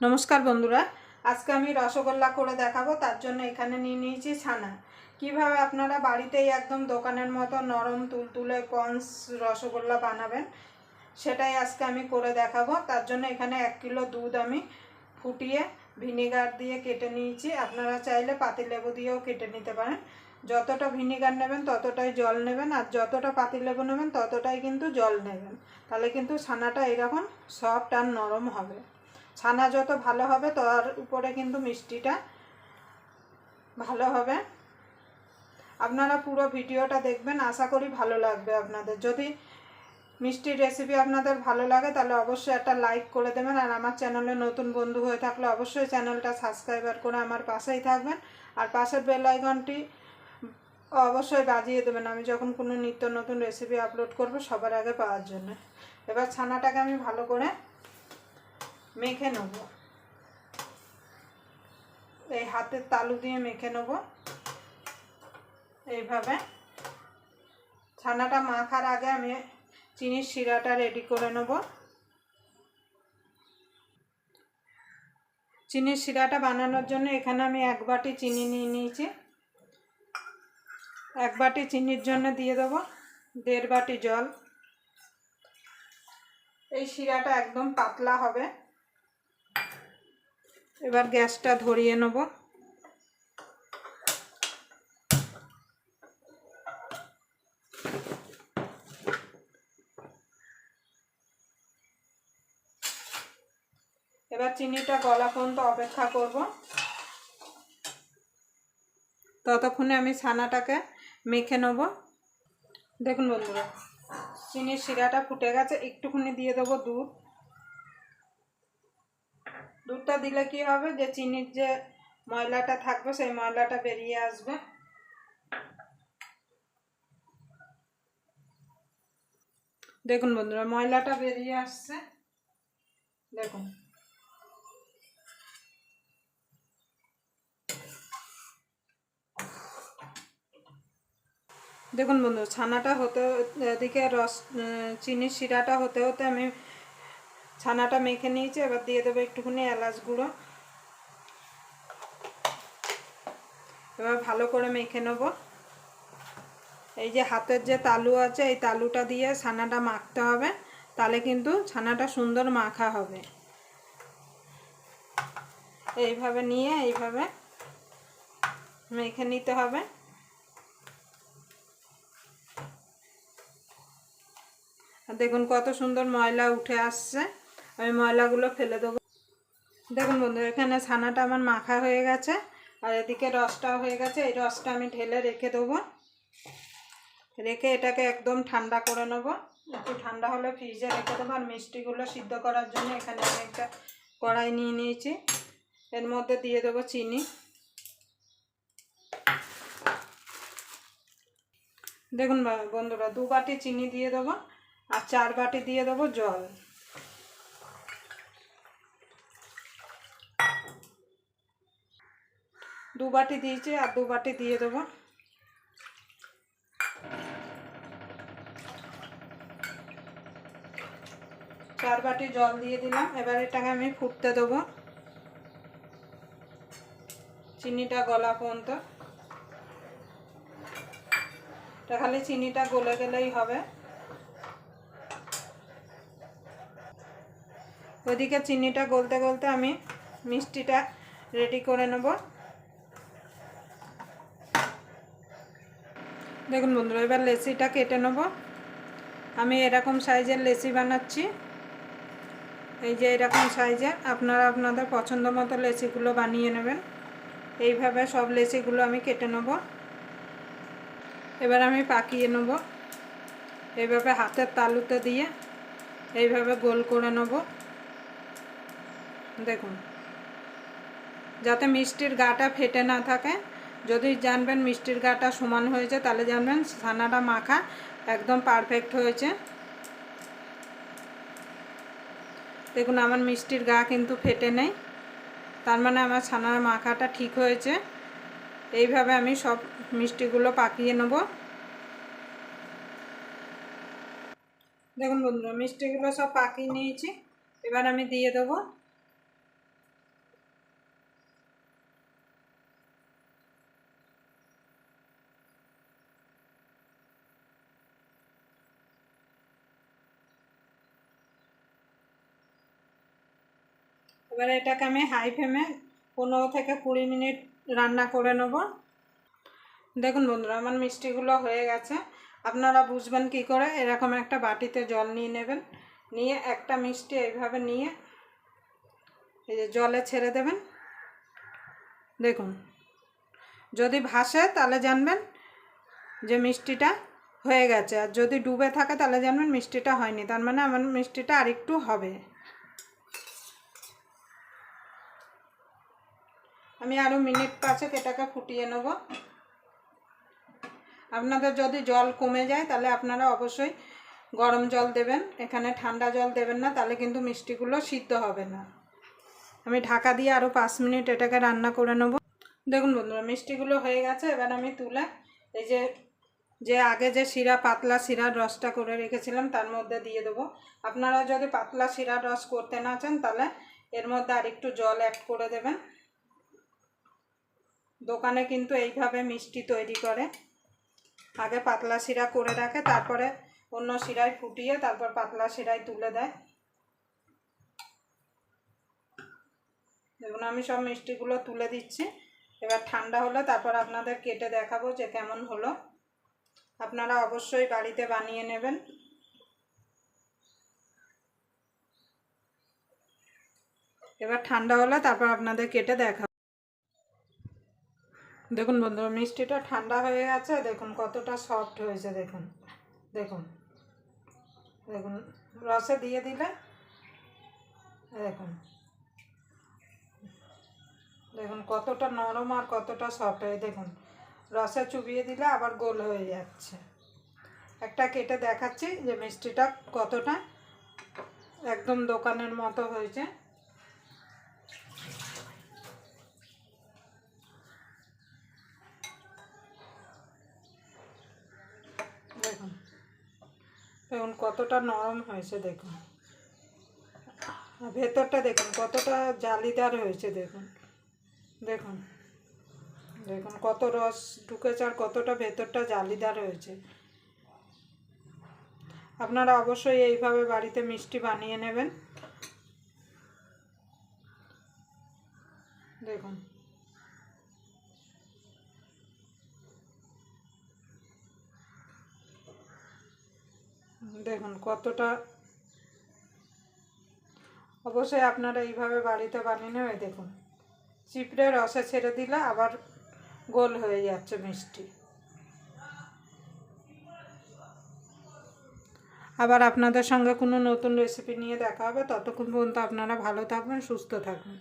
नमस्कार बंधुरा आज के आमी रसगोल्ला करे देखाबो तार जोन्नो एखाने निये नियेछि छाना किभाबे आपनारा बाड़ीतेई एकदम दोकानेर मतो नरम तुलतुले स्पंज रसगोल्ला बानाबेन सेटाई आजके आमी करे देखाबो। तार जोन्नो एखाने 1 किलो दूध आमी फुटिये ভিনিগার दिए केटे नियेछि। आपनारा चाइले पातिलेबु दिएও केटे निते पारेन। যতটা ভিনিগার নেবেন ততটাই জল নেবেন আর যতটা পাতিলেবু নেবেন ততটাই কিন্তু জল নেবেন, তাহলে কিন্তু ছানাটা এরকম সফট আর নরম হবে। ছানা যত ভালো হবে তার উপরে কিন্তু মিষ্টিটা ভালো হবে। আপনারা পুরো ভিডিওটা দেখবেন, আশা করি ভালো লাগবে আপনাদের। যদি মিষ্টির রেসিপি আপনাদের ভালো লাগে তাহলে অবশ্যই একটা লাইক করে দেবেন, আর আমার চ্যানেলে নতুন বন্ধু হয়ে থাকলে অবশ্যই চ্যানেলটা সাবস্ক্রাইব করে আমার পাশেই থাকবেন আর পাশের বেল আইকনটি অবশ্যই বাজিয়ে দেবেন আমি যখন কোনো নিত্য নতুন রেসিপি আপলোড করব সবার আগে পাওয়ার জন্য। এবার ছানাটাকে আমি ভালো করে মেখে নেব, এই হাতের তালু দিয়ে মেখে নেব। এইভাবে ছানাটা মাখার আগে আমি চিনির শিরাটা রেডি করে নেব। চিনির শিরাটা বানানোর জন্য এখানে আমি 1 বাটি চিনি নিয়ে নিয়েছি। 1 বাটি চিনির জন্য দিয়ে দেব 1.5 বাটি জল। এই শিরাটা একদম পাতলা হবে। এবার গ্যাসটা ধরিয়ে নেব। এবার চিনিটা গলা পর্যন্ত অপেক্ষা করব, ততক্ষণে আমি ছানাটাকে মেখে নেব। দেখুন বন্ধুরা চিনির শিরাটা ফুটে গেছে, একটুখানি দিয়ে দেবো দুধ। দুধটা দিলে কি হবে যে চিনির যে ময়লাটা থাকবে সেই ময়লাটা বেরিয়ে আসবে। দেখুন বন্ধুরা ময়লাটা বেরিয়ে আসছে, দেখুন। দেখুন বন্ধু ছানাটা হতে এদিকে চিনির শিরাটা হতে হতে আমি ছানাটা মেখে নিয়েছি। এবার দিয়ে দেবো একটুখানি এলাচ গুঁড়ো। এবার ভালো করে মেখে নেব। এই যে হাতের যে তালু আছে এই তালুটা দিয়ে ছানাটা মাখতে হবে, তাহলে কিন্তু ছানাটা সুন্দর মাখা হবে। এইভাবে নিয়ে এইভাবে মেখে নিতে হবে। দেখুন কত সুন্দর ময়লা উঠে আসছে, আমি ময়লাগুলো ফেলে দেবো। দেখুন বন্ধু এখানে ছানাটা আমার মাখা হয়ে গেছে আর এদিকে রসটাও হয়ে গেছে। এই রসটা আমি ঢেলে রেখে দেবো, রেখে এটাকে একদম ঠান্ডা করে নেব। একটু ঠান্ডা হলে ফ্রিজে রেখে দেবো। আর মিষ্টিগুলো সিদ্ধ করার জন্য এখানে আমি একটা কড়াই নিয়ে নিয়েছি, এর মধ্যে দিয়ে দেবো চিনি। দেখুন বন্ধুরা 2 বাটি চিনি দিয়ে দেবো আর 4 বাটি দিয়ে দেবো জল। दो बाटी दिए और 2 बाटी दिए देव। 4 बाटी जल दिए दिलाम। एबार एटाके आमी फुटते देव चीनीटा गला पर्यन्त। खाली चीनीटा गले गेलेई हबे। ओदिके चीनीटा गलते गलते आमी मिष्टिटा रेडी करे नेब। देखुन बंधुरा एबार लेचिटा केटे नेब। आमी एरकम साइजेर लेचि बानाচ্ছি। এই যে এরকম সাইজের আপনারা আপনাদের পছন্দ মতো লেচিগুলো বানিয়ে নেবেন। এইভাবে সব লেচিগুলো আমি কেটে নেব। এবার আমি পাকিয়ে নেব। এইভাবে হাতের তালুতে দিয়ে এইভাবে গোল করে নেব। দেখুন যাতে মিষ্টির গাটা ফেটে না থাকে। যদি জানবেন মিষ্টির গাটা সমান হয়েছে তাহলে জানবেন ছানাটা মাখা একদম পারফেক্ট হয়েছে। দেখুন আমার মিষ্টির গা কিন্তু ফেটে নেই, তার মানে আমার ছানার মাখাটা ঠিক হয়েছে। এইভাবে আমি সব মিষ্টিগুলো পাকিয়ে নেব। দেখুন বন্ধুরা মিষ্টিগুলো সব পাকিয়ে নিয়েছি। এবার আমি দিয়ে দেবো এবারে এটাকে আমি হাই ফ্লেমে 15 থেকে 20 মিনিট রান্না করে নেব। দেখুন বন্ধুরা, আমার মিষ্টিগুলো হয়ে গেছে। আপনারা বুঝবেন কি করে, এরকম একটা বাটিতে জল নিয়ে নেবেন, নিয়ে একটা মিষ্টি এইভাবে নিয়ে এই যে জলে ছেড়ে দেবেন। দেখুন, যদি ভাসে তাহলে জানবেন যে মিষ্টিটা হয়ে গেছে, আর যদি ডুবে থাকে তাহলে জানবেন মিষ্টিটা হয়নি, তার মানে আমার মিষ্টিটা আরেকটু হবে। আমি আরও মিনিট 5 এটাকে ফুটিয়ে নেব। আপনাদের যদি জল কমে যায় তাহলে আপনারা অবশ্যই গরম জল দেবেন, এখানে ঠান্ডা জল দেবেন না, তাহলে কিন্তু মিষ্টিগুলো সিদ্ধ হবে না। আমি ঢাকা দিয়ে আরও 5 মিনিট এটাকে রান্না করে নেব। দেখুন বন্ধুরা, মিষ্টিগুলো হয়ে গেছে। এবার আমি তুলে এই যে আগে যে পাতলা শিরার রসটা করে রেখেছিলাম তার মধ্যে দিয়ে দেবো। আপনারা যদি পাতলা শিরার রস করতে না চান তাহলে এর মধ্যে আরেকটু জল অ্যাড করে দেবেন। দোকানে কিন্তু এইভাবে মিষ্টি তৈরি করে, আগে পাতলা শিরা করে রাখে, তারপরে অন্য শিরায় ফুটিয়ে তারপর পাতলা শিরায় তুলে দেয়। দেখুন, আমি সব মিষ্টিগুলো তুলে দিচ্ছি। এবার ঠান্ডা হলে তারপর আপনাদের কেটে দেখাবো যে কেমন হলো। আপনারা অবশ্যই বাড়িতে বানিয়ে নেবেন। এবার ঠান্ডা হলে তারপর আপনাদের কেটে দেখাবো। দেখুন বন্ধুরা, মিষ্টিটা ঠান্ডা হয়ে গেছে। দেখুন কতটা সফট হয়েছে। দেখুন দেখুন দেখুন, রসে দিয়ে দিলে দেখুন দেখুন কতটা নরম আর কতটা সফট হয়ে, দেখুন রসে চুবিয়ে দিলে আবার গোল হয়ে যাচ্ছে। একটা কেটে দেখাচ্ছি যে মিষ্টিটা কতটা একদম দোকানের মতো হয়েছে। দেখুন দেখুন কতটা নরম হয়েছে। দেখুন ভেতরটা দেখুন কতটা জালিদার হয়েছে। দেখুন দেখুন দেখুন কত রস ঢুকেছে আর কতটা ভেতরটা জালিদার হয়েছে। আপনারা অবশ্যই এইভাবে বাড়িতে মিষ্টি বানিয়ে নেবেন। দেখুন দেখুন কতটা, অবশ্যই আপনারা এইভাবে বাড়িতে বানিয়ে নেবেন। দেখুন চিপড়ে রসে ছেড়ে দিলে আবার গোল হয়ে যাচ্ছে মিষ্টি। আবার আপনাদের সঙ্গে কোনো নতুন রেসিপি নিয়ে দেখা হবে। ততক্ষণ পর্যন্ত আপনারা ভালো থাকবেন, সুস্থ থাকবেন।